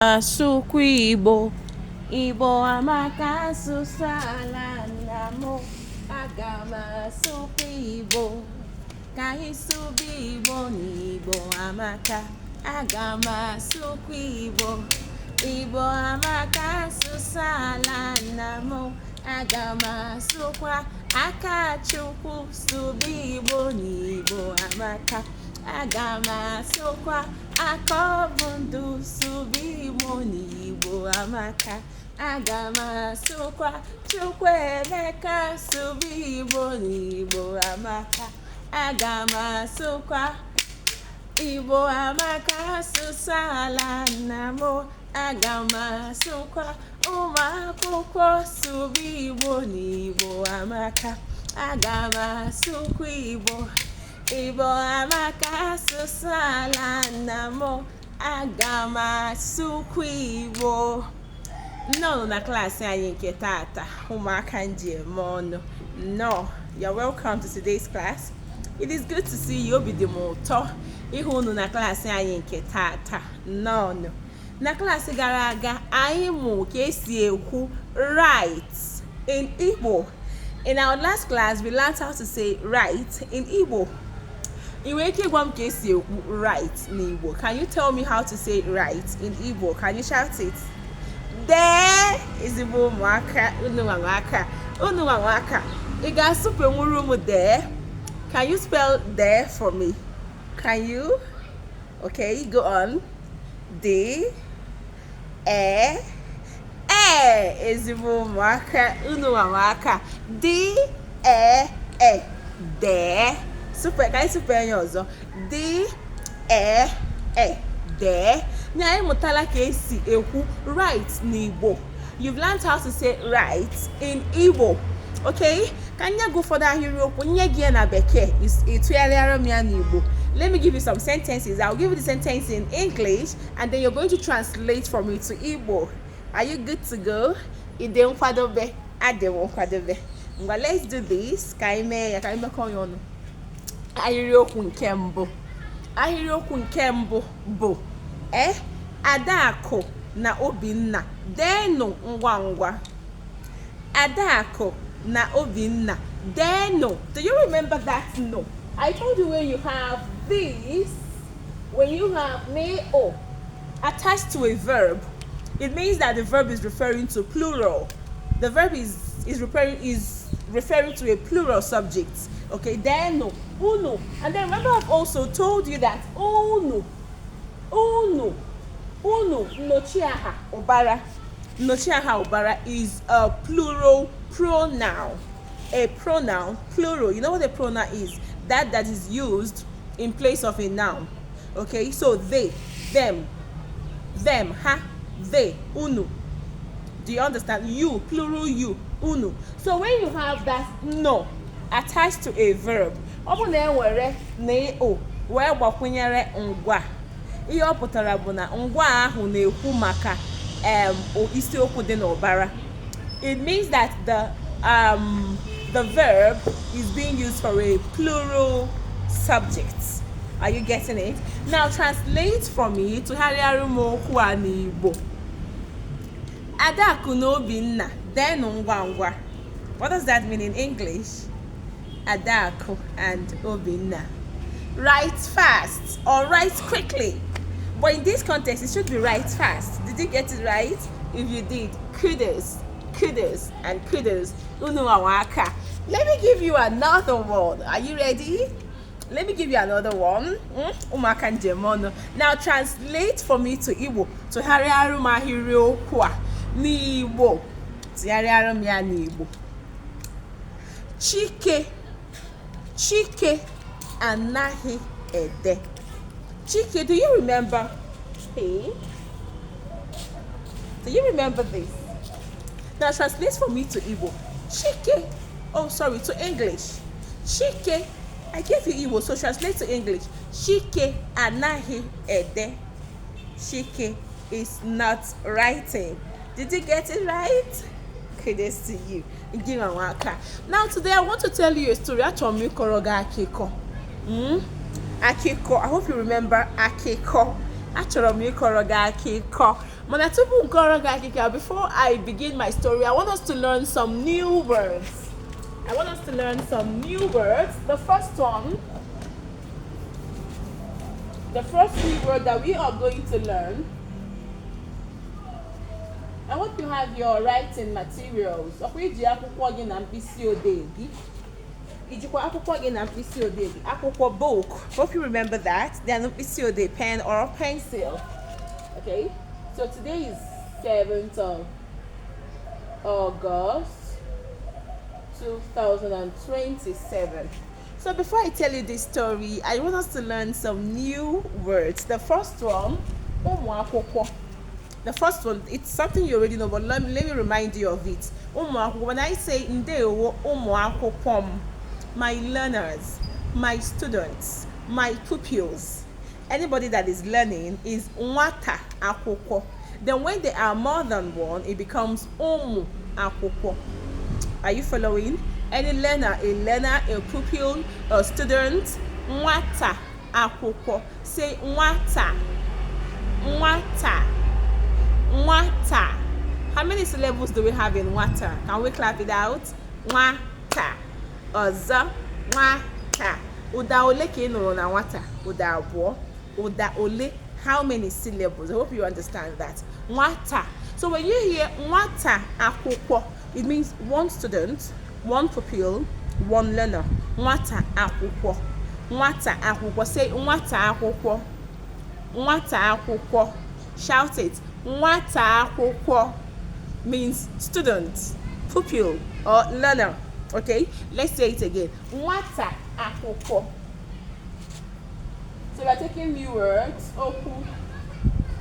Asụkwa Igbo, Igbo amaka asụsụ ala nna m, aga m asụkwa Igbo, ka anyị sụba Igbo n'Igbo amaka, aga m asụkwa Igbo, Igbo amaka asụsụ ala nna m, aga m asụkwa aka Chukwu sụba Igbo n'Igbo amaka, aga m asụkwa aka ọbụndụ sụba Igbo n'Igbo amaka, aga m asụkwa Chukwuemeka sụba Igbo n'Igbo amaka, aga m asụkwa Igbo amaka asụsụ ala nna m, aga m asụkwa ụmụ akwụkwọ sụba Igbo n'Igbo amaka, aga m asụkwa Igbo, Igbo amaka asụsụ ala nna m, aga m asụkwa Igbo. Nnọọ na klaasị anyị nke tata, ụmụaka njem ọnụ. Nnọọ, you're welcome to today's class. It is good to see you. Obi dị m ụtọ ịhụ unu na klaasị anyị nke tata. Nnọọ. Na klaasị gara aga, anyị mụ ka esi ekwu right in Igbo. In our last class, we learned how to say right in Igbo. Ị nwere ike ịgwa m ka esi ekwu right n'Igbo? Can you tell me how to say right in Igbo? Can you shout it? There ezigbo ụmụaka, unu nwa aka. Ị ga-asụpe nwuru m there? Can you spell there for me? Can you? Okay, go on. D ezigbo ụmụaka, unu nwa aka. D there. Super, ka anyị super enye ọzọ. D there. Na anyị mụtala ka esi ekwu right n'Igbo. You've learned how to say right in Igbo. Okay? Ka nye gị ụfọdụ ahịrịokwu nye gị ya na Bekee, ịtụgharịara m ya n'Igbo. Let me give you some sentences. I'll give you the sentence in English and then you're going to translate from it to Igbo. Are you good to go? Ide nkwadobe, ade nkwadobe. Ngwa, let's do this. Ka anyị mee ya, ka anyị mekọ ya ọnụ. Ahịrịokwu nke mbụ bụ Adakụ na Obinna deenụ ngwa ngwa. Adakụ na Obinna deenụ. Do you remember that no? I told you when you have this, when you have ne-o attached to a verb, it means that the verb is referring to plural. The verb is referring to a plural subject. Okay, then no, uno. And then remember, I've also told you that uno, nochiaha obara is a plural pronoun. A pronoun, plural. You know what a pronoun is? That is used in place of a noun. Okay, so they, them, ha, they, uno. Do you understand? You, plural you, uno. So when you have that no attached to a verb, ọ bụ na enwere na-o wee gbakwunyere ngwa, ihe ọ pụtara bụ na ngwa ahụ na-ekwu maka isiokwu dị n'ọbara. It means that the verb is being used for a plural subject. Are you getting it? Now translate from it to harịarụ m okwu a n'Igbo. Adakụ na Obinna deenụ ngwa ngwa. What does that mean in English? Adakụ and Obinna. Write fast or write quickly. But in this context, it should be write fast. Did you get it right? If you did, kudos, and kudos. Unu waka. Let me give you another one. Are you ready? Let me give you another one. Umaka njemono. Now translate for me to Igbo. To harịarụ m ahịrịokwu a n'Igbo. Tụgharịarụ m ya n'Igbo. Chike anaghị ede. Chike, do you remember? Hey, do you remember this? Now translate for me to Igbo. To English. Chike, I gave you Igbo, so translate to English. Chike anaghị ede. Chike is not writing. Did you get it right? Kudos to you. Now today I want to tell you a story. Akiko. I hope you remember Akiko. Achọrọ m ịkọrọ gị akụkọ Before I begin my story, I want us to learn some new words. The first new word that we are going to learn. I hope you have your writing materials. Book. Hope you remember that. Then pen or pencil. Okay. So today is 7th of August 2027. So before I tell you this story, I want us to learn some new words. The first one, it's something you already know, but let me remind you of it. When I say ndewo ụmụakwụkwọ, my learners, my students, my pupils, anybody that is learning is nwata akwụkwọ. Then when there are more than one, it becomes ụmụ akwụkwọ. Are you following? Any learner, a pupil, a student, nwata akwụkwọ. Say nwata, nwata, nwata. How many syllables do we have in nwata? Can we clap it out? Nwata. Ọzọ, nwata. Ụda ole ka ị nụrụ na nwata? Ụda abụọ. Ụda ole. How many syllables? I hope you understand that. Nwata. So when you hear nwata akwụkwọ, it means one student, one pupil, one learner. Nwata akwụkwọ. Nwata akwụkwọ. Say nwata akwụkwọ. Nwata akwụkwọ. Shout it. Nwata akwụkwọ means student, pupil, or learner. Okay, let's say it again. Nwata akwụkwọ. So we're taking new words. Okwu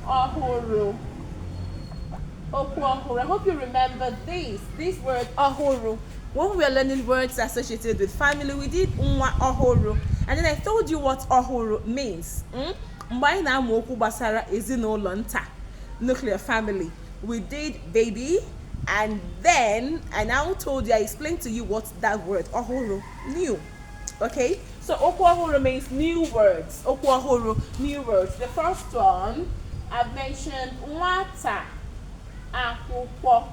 ọhụrụ. Okwu ọhụrụ. I hope you remember this word ọhụrụ. When we were learning words associated with family, we did nwa ọhụrụ. And then I told you what ọhụrụ means. Mgbe anyị na-amụ okwu gbasara ezinụlọ nta, nuclear family, we did baby, and then I now told you, I explained to you what that word ọhụrụ, new. Okay, so okwu ọhụrụ means new words. Okwu ọhụrụ, new words. The first one I've mentioned, nwata akwụkwọ.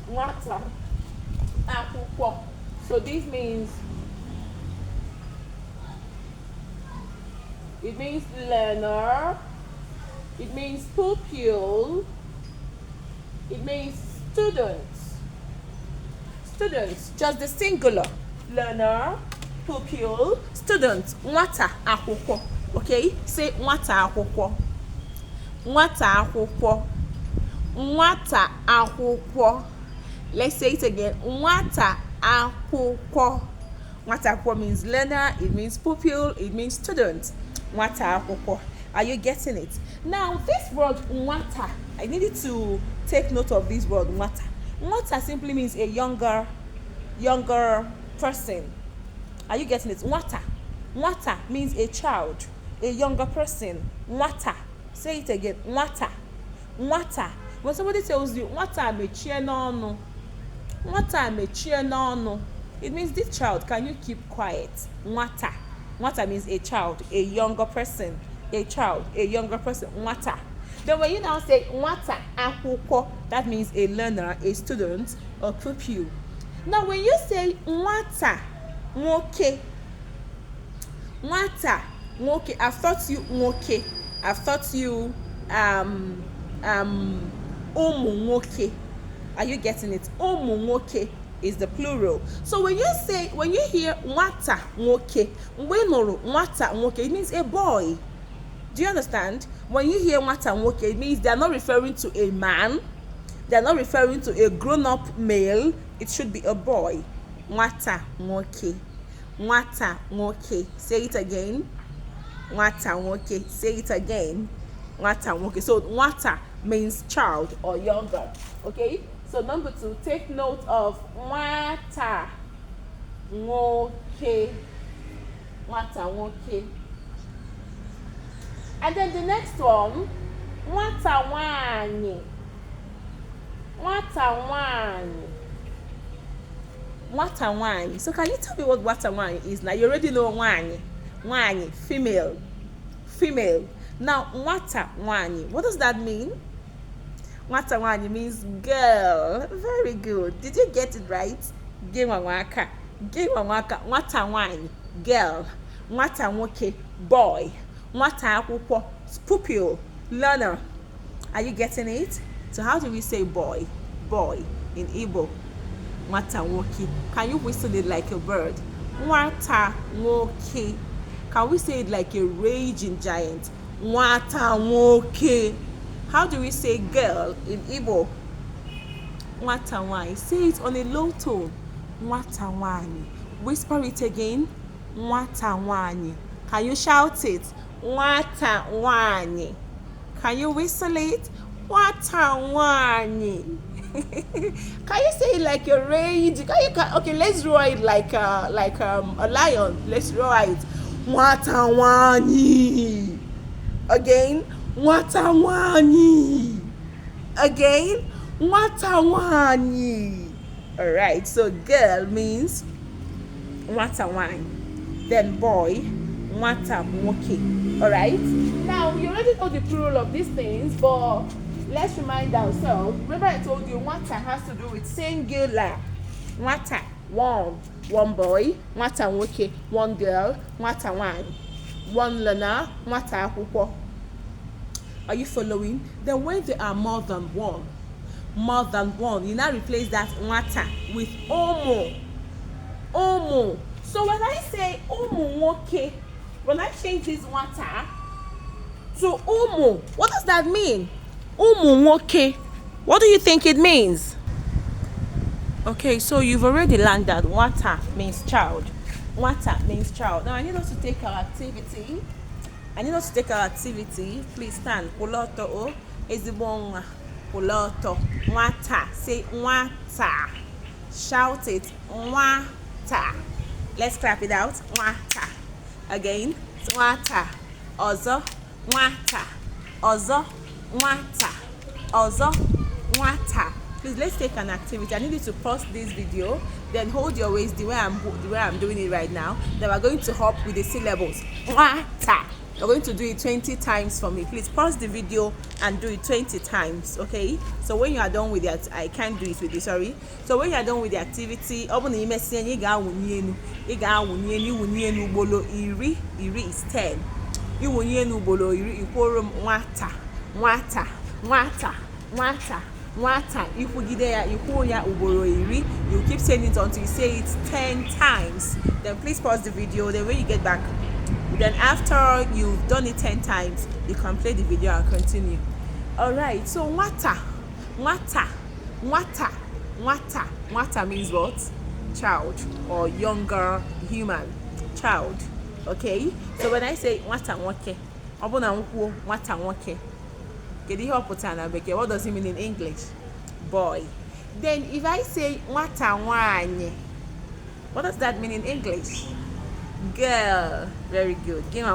Nwata akwụkwọ. So this means it means learner, it means pupil, it means student. Students, just the singular. Learner, pupil, student. Nwata akwụkwọ. Okay, say nwata akwụkwọ. Nwata akwụkwọ. Nwata akwụkwọ. Let's say it again. Nwata akwụkwọ. Nwata akwụkwọ means learner, it means pupil, it means student. Nwata akwụkwọ. Are you getting it? Now, this word nwata, I needed to take note of this word nwata. Nwata simply means a younger person. Are you getting it? Nwata. Nwata means a child, a younger person. Nwata. Say it again. Nwata. Nwata. When somebody tells you nwata mechie n'ọnụ, nwata mechie n'ọnụ, it means this child, can you keep quiet? Nwata. Nwata means a child, a younger person, a child, a younger person. Nwata. Then when you now say nwata akwụkwọ, that means a learner, a student, a pupil. Now when you say nwata nwoke, nwata nwoke, I've taught you nwoke, I've taught you ụmụ nwoke. Are you getting it? Ụmụ nwoke is the plural. So when you hear nwata nwoke, nwata nwoke, it means a boy. Do you understand? When you hear nwata nwoke, it means they are not referring to a man, they are not referring to a grown-up male. It should be a boy. Nwata nwoke. Nwata nwoke. Say it again. Nwata nwoke. Say it again. Nwata nwoke. So nwata means child or younger. Okay? So number 2, take note of nwata nwoke. Nwata nwoke. And then the next one, nwata nwaanyị. Nwata nwaanyị. Nwata nwaanyị. So can you tell me what nwata nwaanyị is now? You already know nwaanyị. Nwaanyị, female. Female. Now, nwata nwanyi, what does that mean? Nwata nwanyi means girl. Very good. Did you get it right? Nwata nwanyi, girl. Nwata nwoke, boy. Nwata akwụkwọ, pupil, learner. Are you getting it? So how do we say boy? Boy in Igbo. Nwata nwoke. Can you whistle it like a bird? Nwata nwoke. Can we say it like a raging giant? Nwata nwoke. How do we say girl in Igbo? Nwata nwanyi. Say it on a low tone. Nwata nwanyi. Whisper it again. Nwata nwanyi. Can you shout it? Nwata nwanyi. Can you whistle it? Nwata nwanyi. Can you say it like a rage? Okay, let's roar it like a lion. Let's roar it. Nwata nwanyi. Again. Nwata nwanyi. Again. Nwata nwanyi. All right. So girl means nwata nwanyi. Then boy, nwata nwoke. All right. Now you already know the plural of these things, but let's remind ourselves. Remember I told you nwata has to do with singular. Nwata, one boy. Nwata nwoke, one girl. Nwata nwanyi, one learner. Nwata akwụkwọ. Are you following? Then when there are more than one, you now replace that nwata with omo. Omo. So when I say omo nwoke, when I change this nwata to omo, what does that mean? Omo nwoke. What do you think it means? Okay, so you've already learned that nwata means child. Nwata means child. Now I need us to take our activity. Please stand. Poloto. Ezibonga. Poloto. Nwata. Say nwata. Shout it. Nwata. Let's clap it out. Nwata. Again. Nwata. Ozo. Nwata. Ozo. Nwata. Ozo. Nwata. Please, let's take an activity. I need you to pause this video, then hold your waist the way I'm doing it right now. Then we're going to hop with the syllables. Nwata. You're going to do it 20 times for me. Please pause the video and do it 20 times, okay? So when you are done with that, I can't do it with you, sorry. So when you are done with the activity, open the email saying iri is 10. Nwata. You keep saying it until you say it 10 times. Then please pause the video. Then when you get back, then after you've done it 10 times, you can play the video and continue. All right. So nwata means what? Child or younger human. Child. Okay. So when I say nwata nwoke, nwata nwoke. What does it mean in English? Boy. Then if I say nwata nwanyi, what does that mean in English? Girl. Very good. If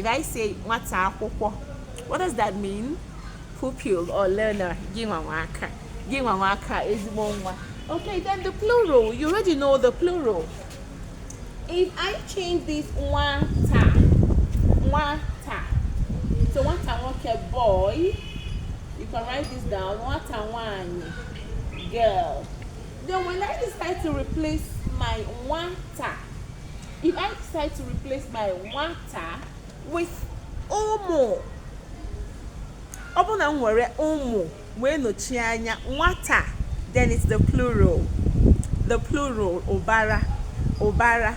I say nwata akwụkwọ, what does that mean? Pupil or learner. Okay, then the plural. You already know the plural. If I change this nwata, so nwata nwoke, boy, you can write this down. Nwata nwanyi, girl. Then when I decide to replace my nwata, if I decide to replace my nwata with omo, nwata, then it's the plural. The plural, obara. Nwata,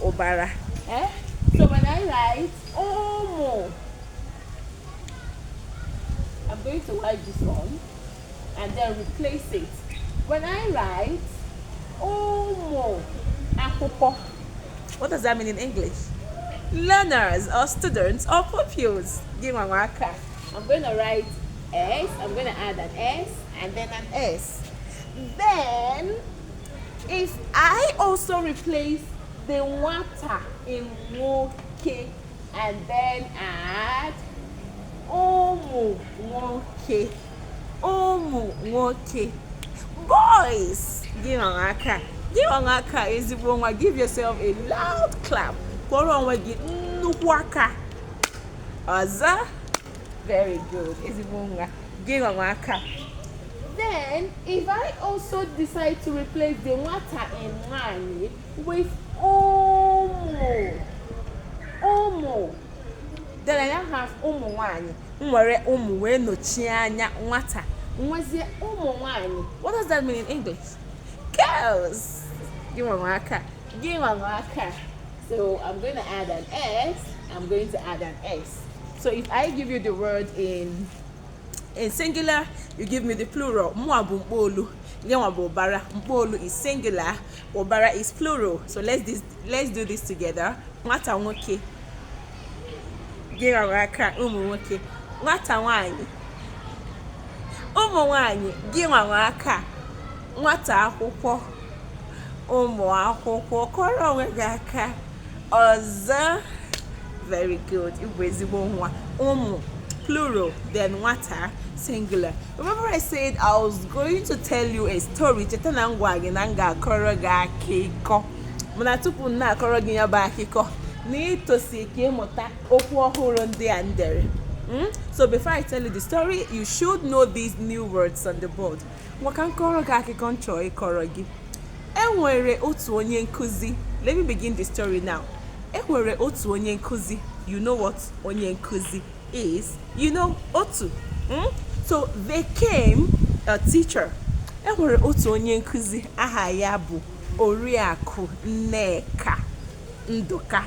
obara. So when I write omo, I'm going to write this one and then replace it. When I write omo akwụkwọ, what does that mean in English? Learners or students or pupils. I'm going to write S, I'm going to add an S and then an S. Then, if I also replace the nwata in nwoke and then add omu nwoke, boys, Give an aka ezigbo nwa. Give yourself a loud clap. Kọrọ onwe gị nnukwu aka. Ọzọ. Very good. Ezigbo nwa. Give an aka. Then, if I also decide to replace the nwata and nwanyị with ụmụ, then I now have ụmụ nwanyị. Nwere ụmụ wee nọchie anya nwata. Nwezie ụmụ nwanyị. What does that mean in English? Girls. Give one aka. Give one aka. So I'm going to add an S. I'm going to add an S. So if I give you the word in singular, you give me the plural. Mwa bụ mkpolu. Nyewa bụ ụbara. Mkpolu is singular. Ụbara is plural. So let's do this together. Nwata nwoke. Give one aka. Ụmụ nwoke. Nwata nwanyị. Ụmụ nwanyị. Give one aka. Nwata akwụkwọ. Ụmụ akwụkwọ. Kọrọ onwe gị aka. Ọzọ. Very good. Igbo ezigbo nwa. Ụmụ plural, then nwata singular. Remember I said I was going to tell you a story. Cheta na ngwa gị na nga akọrọ gị akụkọ. Mana tupu na akọrọ gị ya bụ akụkọ, n'itosi ka ịmụta okwu ọhụrụ ndị a ndere. So before I tell you the story, you should know these new words on the board. Nwaka nkọrọ gị akụkọ nchọ ịkọrọ gị. Enwere otu onye nkuzi. Let me begin the story now. Enwere otu onye nkuzi. You know what onye nkuzi is? You know otu. So they came a teacher. Enwere otu onye nkuzi. Aha ya bụ Oriakụ Nneka Nduka.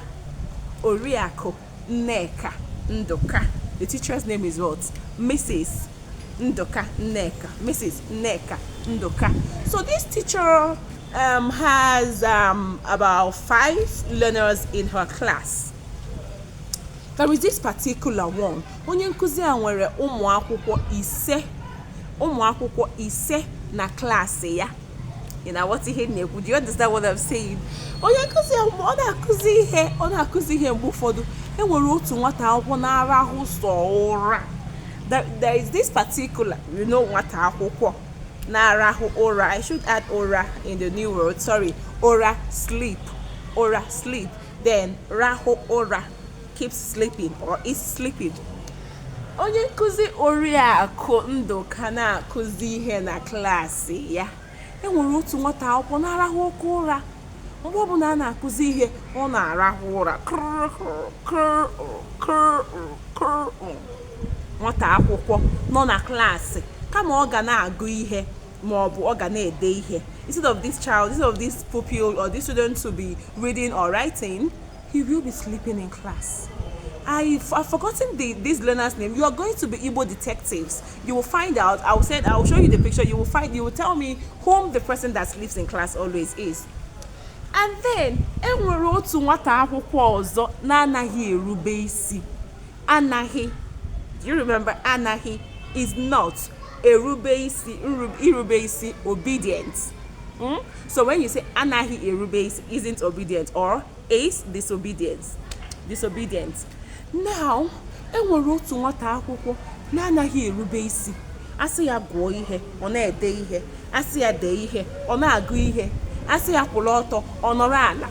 Oriakụ Nneka Nduka. The teacher's name is what? Mrs. Nduka Nneka. Mrs. Nneka Nduka. So this teacher has about 5 learners in her class. There is this particular one. Onye nkuzi a nwere ụmụ akwụkwọ ise na klaasị ya. You know what ihe na-ekwu? Do you understand what I'm saying? Onye nkuzi a ọ na-akụzi ihe mgbe ụfọdụ enwere otu nwata akwụkwọ na-arahụ sọ ụra. There is this particular, you know, nwata akwụkwọ na-arahụ ụra. I should add ụra in the new word. Sorry. Ụra, sleep. Ụra, sleep. Then rahụ ụra, keeps sleeping or is sleeping. Onye nkuzi Oriakụ Nduka na-akụzi ihe na klaasị ya. Enwere otu nwata akwụkwọ na-arahụ oke ụra. Mgbe ọbụla a na-akụzi ihe, ọ na-arahụ ụra. Nwata akwụkwọ nọ na klaasị kama ọ ga na-agụ ihe ma ọ bụ ọ ga na-ede ihe. Instead of this pupil or this student to be reading or writing, he will be sleeping in class. I've forgotten this learner's name. You are going to be Igbo detectives. You will find out. I will show you the picture. You will tell me whom the person that sleeps in class always is. And then enwere otu nwata akwụkwọ ọzọ na-anaghị erube isi. Anaghị. Do you remember anaghị is not erube isi, irube isi, obedient. So when you say anaghị erube isi, isn't obedient or is disobedient. Now, enwere otu nwata akwụkwọ na-anaghị erube isi. Asị ya gụọ ihe, ọ na-ede ihe. Asị ya dee ihe, ọ na-agụ ihe. Asị ya kwụrụ ọtọ, ọ nọrọ ala.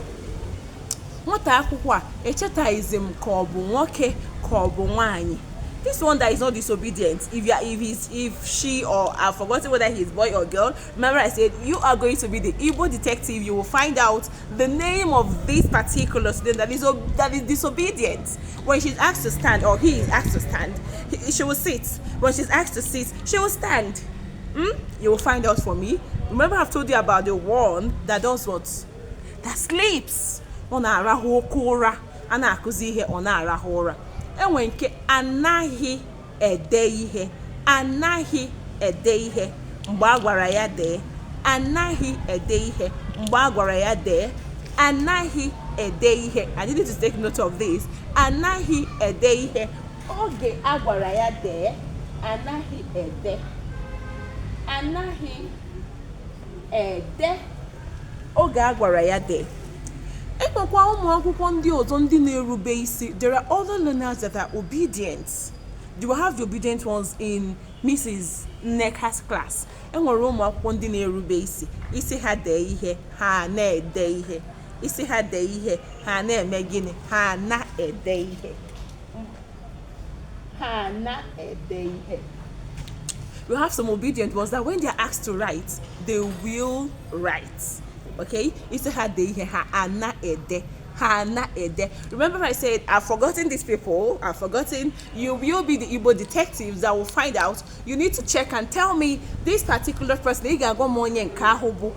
Nwata akwụkwọ a echetaghịzi m ka ọ bụ nwoke ka ọ bụ nwaanyị. This one that is not disobedient, if she or I've forgotten whether he's boy or girl. Remember I said you are going to be the Igbo detective. You will find out the name of this particular student that is disobedient. When she's asked to stand or he is asked to stand, she will sit. When she's asked to sit, she will stand. You will find out for me. Remember I've told you about the one that does what? That sleeps. Ona arahụ oke ụra. A na-akụzi ihe ọ na-arahụ ụra. Enwe nke anaghị ede ihe. Anaghị ede ihe mgbe a gwara ya dee. Anaghị ede ihe mgbe a gwara ya dee. Anaghị ede ihe. I need you to take note of this. Anaghị ede ihe oge a gwara ya dee. Anaghị ede. Anaghị ede oge a gwara ya dee. Enwekwa ụmụ akwụkwọ ndị ọzọ ndị na-erube isi. There are other learners that are obedient. You will have the obedient ones in Mrs. Nneka's class. Enwere ụmụ akwụkwọ ndị na-erube isi ha dee ihe ha na-ede ihe, isi ha dee ihe ha na-eme gịnị, ha na-ede ihe, ha na-ede ihe. We have some obedient ones that when they are asked to write, they will write. Okay? Isi ha dee ihe ha na-ede. Remember I said I've forgotten these people. I've forgotten. You will be the Igbo detectives that will find out. You need to check and tell me this particular person. Ị ga-agwa m onye nke ahụ bụ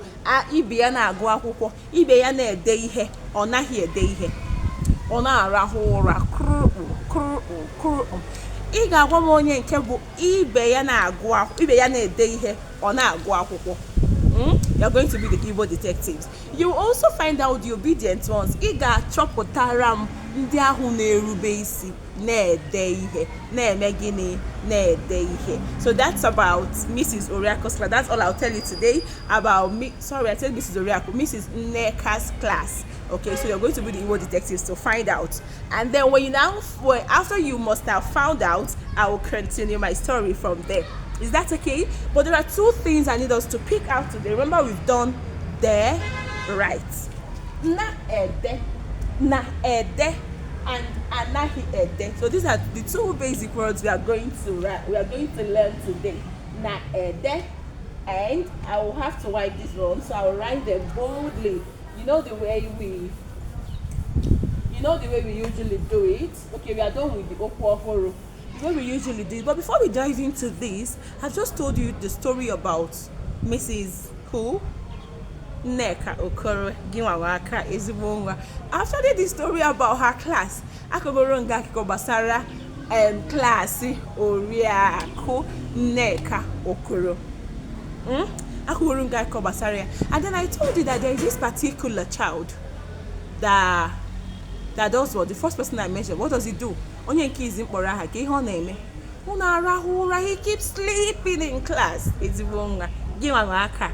ibe ya na-agụ akwụkwọ, ibe ya na-ede ihe, ọ naghị ede ihe, ọ na-arahụ ụra. Ị ga-agwa m onye nke bụ ibe ya na-ede ihe, ọ na-agụ akwụkwọ. You're going to be the Igbo detectives. You will also find out the obedient ones. Ị ga-achọpụtara m ndị ahụ na-erube isi na-ede ihe, na-eme gịnị, na-ede ihe. So that's about Mrs. Oriako's class. That's all I'll tell you today about me. Sorry, I said Mrs. Oriako, Mrs. Nneka's class. Okay, so you're going to be the Igbo detectives to find out. And then after you must have found out, I will continue my story from there. Is that okay? But there are two things I need us to pick out today. Remember, we've done the right. Na-ede, and anaghị ede. So these are the two basic words we are going to learn today. Na-ede, and I will have to write this one, so I will write them boldly. You know the way we usually do it. Okay, we are done with the okwu. What we usually do. But before we dive into this, I've just told you the story about Mrs. who? Nneka Okoro Ginwawaka Ezibonga. After the story about her class, Akogoronga Kikobasara class Oriako Nneka Okoro. Akogoronga Kikobasara. And then I told you that there is this particular child that does what? The first person I mentioned, what does he do? Onye nke izi mkpọrọ aha ka ihe ọ na-eme, ọ na-arahụ ụra. He keeps sleeping in class. Ezigbo nwa gị nwa aka.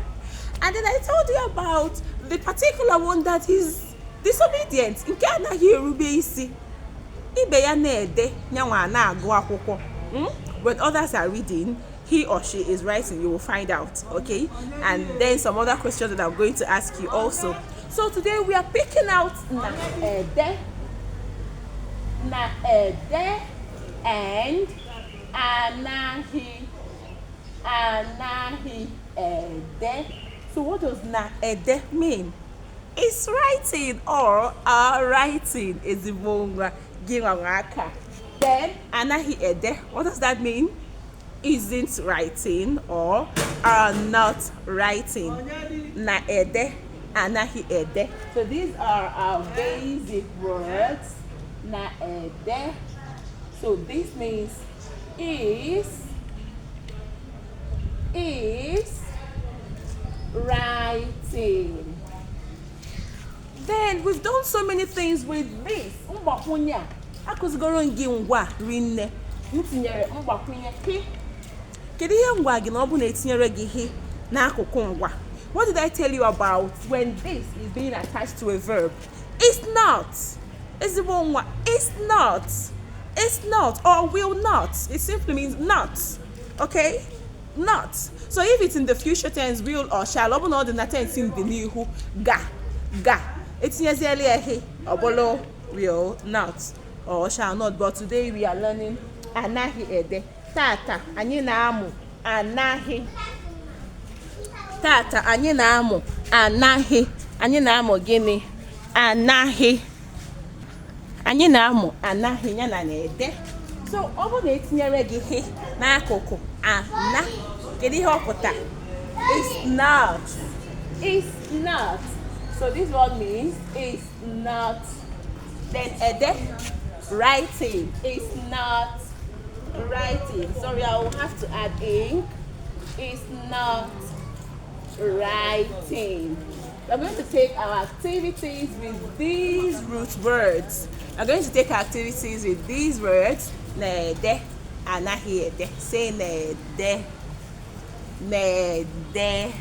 And then I told you about the particular one that is disobedient, nke anaghị erube isi, ibe ya na-ede, nyanwa na-agụ akwụkwọ. When others are reading, he or she is writing. You will find out. Okay? And then some other questions that I'm going to ask you also. So today we are picking out na-ede, and anaghị ede. So what does na-ede mean? It's writing or are writing. Ezibonga ginwawaka. Then anaghị ede. What does that mean? Isn't writing or are not writing. Na-ede, anaghị ede. So these are our basic words. Na-ede. So this means is writing. Then we've done so many things with this. Mgbakwunye. Akụzigoro gị ngwa rinne. Ntinyere mgbakwunye ki. Kedu ihe ngwa gị na ọ bụ na etinyere gị ihe n'akụkụ ngwa? What did I tell you about when this is being attached to a verb? It's not. It's not or will not. It simply means not. Okay? Not. So if it's in the future tense, will or shall, or not in the tense in the nihu, ga. It's earlier obolo will not or shall not. But today we are learning anaghị ede. Tata anyị na-amụ anaghị. Tata anyị na-amụ anaghị. Anyị na-amụ gịnị? Anaghị. Anyị na-amụ anaghị ya na na-ede. So ọ bụ na etinyere gị he n'akụkụ ana, kedu ihe ọ pụta? It's not. It's not. So this one means it's not. Then ede, writing. It's not writing. Sorry, I will have to add ink. It's not writing. We're going to take our activities with these root words. We're going to take our activities with these words. Na-ede, anaghị ede. Say na-ede. Na-ede.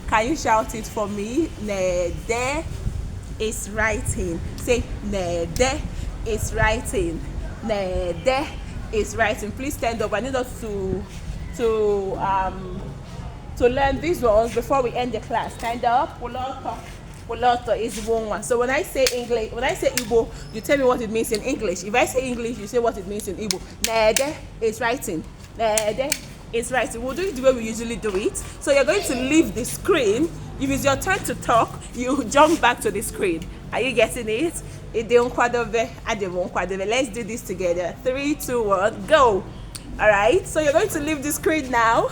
Can you shout it for me? Na-ede is writing. Say na-ede is writing. Na-ede is writing. Please stand up. I need us to learn these ones before we end the class. Stand up. Poloto is one. So when I say English, when I say Igbo, you tell me what it means in English. If I say English, you say what it means in Igbo. Na-ede is writing. Na-ede is writing. We'll do it the way we usually do it. So you're going to leave the screen. If it's your turn to talk, you jump back to the screen. Are you getting it? Let's do this together. 3, 2, 1, go. All right. So you're going to leave the screen now.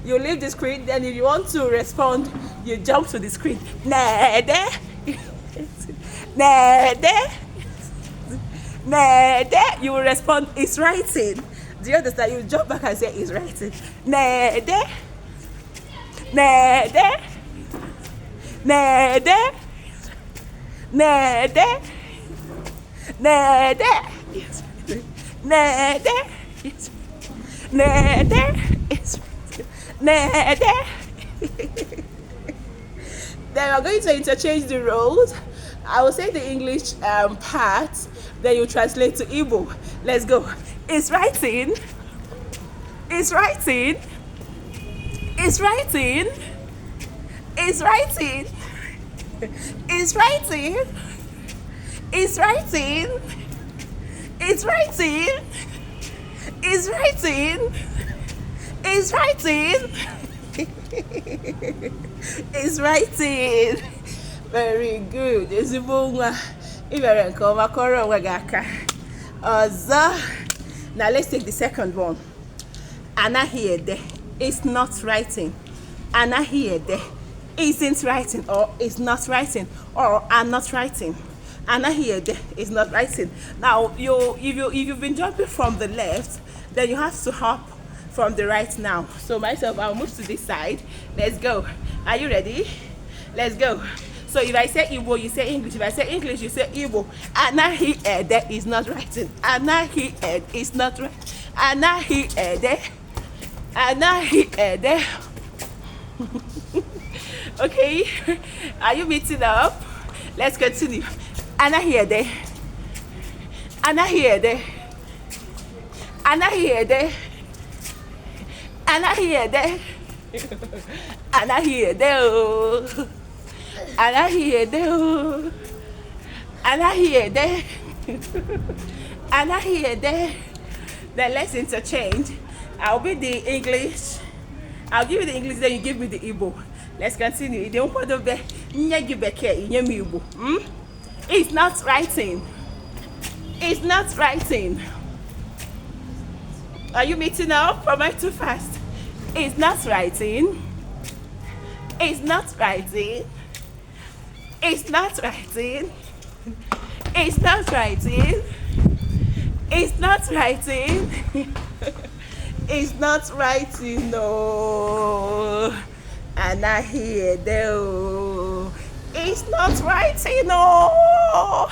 You leave the screen. Then if you want to respond, you jump to the screen. Na-ede. Na-ede. Na-ede. You will respond, it's writing. Do you understand? You jump back and say, it's writing. Na-ede. Na-ede. Na-ede. Na-ede. Na-ede. Na-ede. Na-ede. Na-ede. Then we're going to interchange the roles. I will say the English part, then you translate to Igbo. Let's go. It's writing. It's writing. It's writing. It's writing. It's writing. It's writing. It's writing. It's writing. It's writing. It's writing. Very good. Now let's take the second one. Anaghị ede is not writing. Anaghị ede isn't writing, or is not writing, or I'm not writing. Anaghị ede is not writing. Now if you've been jumping from the left, then you have to hop from the right now. So myself, I'll move to this side. Let's go. Are you ready? Let's go. So if I say Igbo, you say English. If I say English, you say Igbo. Anaghị ede is not writing. Anaghị ede is not writing. Anaghị ede. Anaghị ede. Okay, are you meeting up? Let's continue. Anaghị ede. Anaghị ede. Anaghị ede. Anaghị ede. Anaghị ede. Anaghị ede. Anaghị ede. Anaghị ede. Then let's interchange. I'll be the English. I'll give you the English, then you give me the Igbo. Let's continue. It's not writing. It's not writing. Are you meeting up? Or am I too fast? It's not writing. It's not writing. It's not writing. It's not writing. It's not writing. It's not writing, no. Anaghị ede o. It's not writing, no.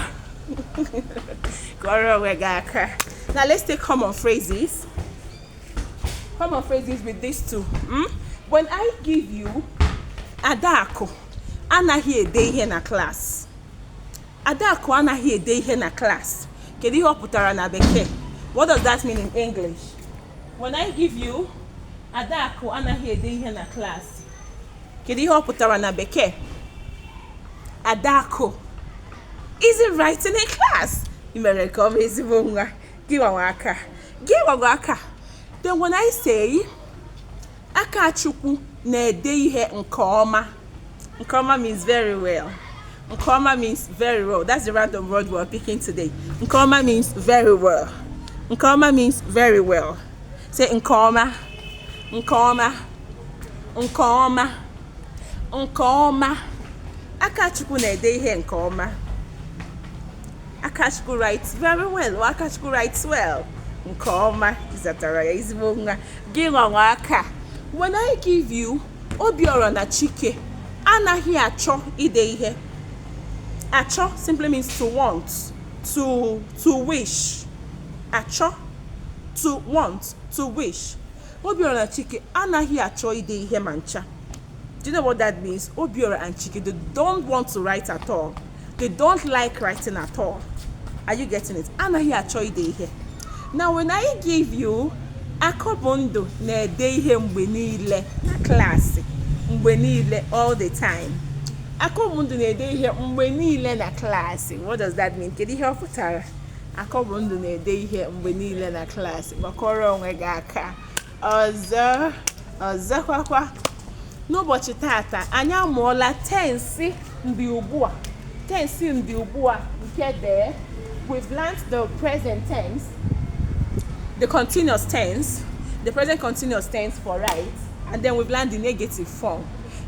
Now let's take common phrases. Common phrases with these two. When I give you Adaku, anaghị ede ihe na class. Adaku anaghị ede ihe na class. Kedu ihe ọ pụtara na bekee? What does that mean in English? When I give you Adaku anaghị ede ihe na class. Kedu ihe ọ pụtara na bekee? Adaku isn't writing in class. Imere ka ọ bụ ezigbo nwa. Give aka. Then when I say Akachukwu na-ede ihe nke ọma. Nke ọma means very well. Nke ọma means very well. That's the random word we're picking today. Nke ọma means very well. Nke ọma means very well. Say nke ọma. Nke ọma. Nke ọma. Nke ọma. Akachukwu na-ede ihe nke ọma. Akachukwu writes very well. Or Akachukwu writes well. Nke ọma. When I give you Obiora na Chike, anaghị achọ ide ihe. Achọ simply means to want, to wish. Achọ, to want, to wish. Obiora na Chike anaghị achọ ide ihe mancha. Do you know what that means? Obiora and Chike, they don't want to write at all. They don't like writing at all. Are you getting it? Anaghị achọ ide ihe. Now when I give you akọbụndụ na-ede ihe mgbe niile na klaasị, mgbe niile, all the time. Akọbụndụ na-ede ihe mgbe niile na klaasị. What does that mean? Kedu ihe ọ pụtara? Akọbụndụ na-ede ihe mgbe niile na klaasị. Gbakọrọ onwe gị aka. Ọzọkwakwa n'ụbọchị tata anyị amụọla tensi ndị ugbu a. Tensi ndị ugbu a nke dee. We've learned the present tense, the continuous tense, the present continuous tense for right, and then we've learned the negative form.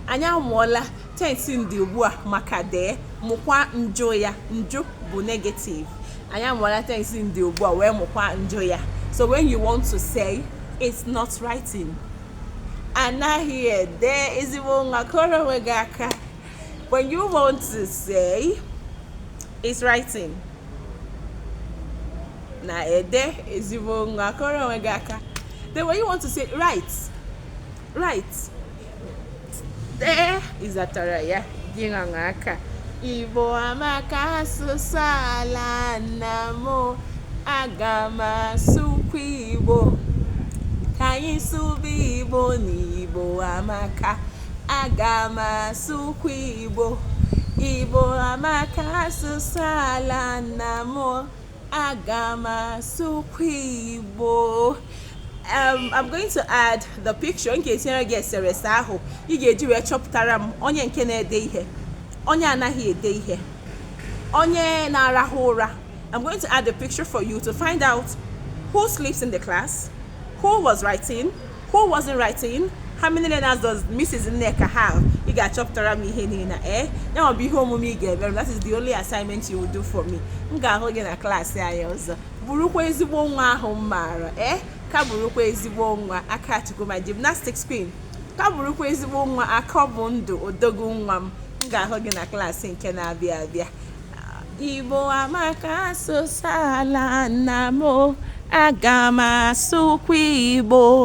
Anyị amụọla tense ndị ugbu a maka dee, mụkwa njọ ya. Njọ bụ negative. Anyị amụọla tense ndị ugbu a wee mụkwa njọ ya. So when you want to say it's not writing, anaghị ede ezigbo nwa kọrọ onwe gị aka. When you want to say it's writing, Na-ede ezigbo nwa kọrọ onwe gị aka. Then when you want to say right, there is atara ya gị nwa aka. Igbo amaka asụsụ ala nna m, aga m asụkwa Igbo. Ka anyị sụba Igbo n'Igbo amaka, aga m asụkwa Igbo. Igbo amaka asụsụ ala nna m, aga m asụkwa Igbo. I'm going to add the picture in case you get eserese ahụ ị ga-eji wee chọpụtara m onye nke na-ede ihe, onye anaghị ede ihe, onye na-arahụ ụra. I'm going to add a picture for you to find out who sleeps in the class, who was writing, who wasn't writing, how many learners does Mrs. Nneka have. You got chọpụtara m ihe niile now be home with me again. That is the only assignment you will do for me. M ga-ahụ gị na klaasị anyị ọzọ. Burukwa ezigbo nwa ahụ mara ka burukwa ezigbo nwa aka chukwu my gymnastics queen. Ka burukwa ezigbo nwa akọbụndụ odogwu nwa m. M ga-ahụ gị na klaasị nke na-abịa abịa. Igbo amaka asụsụ ala nna m, aga m asụkwa Igbo.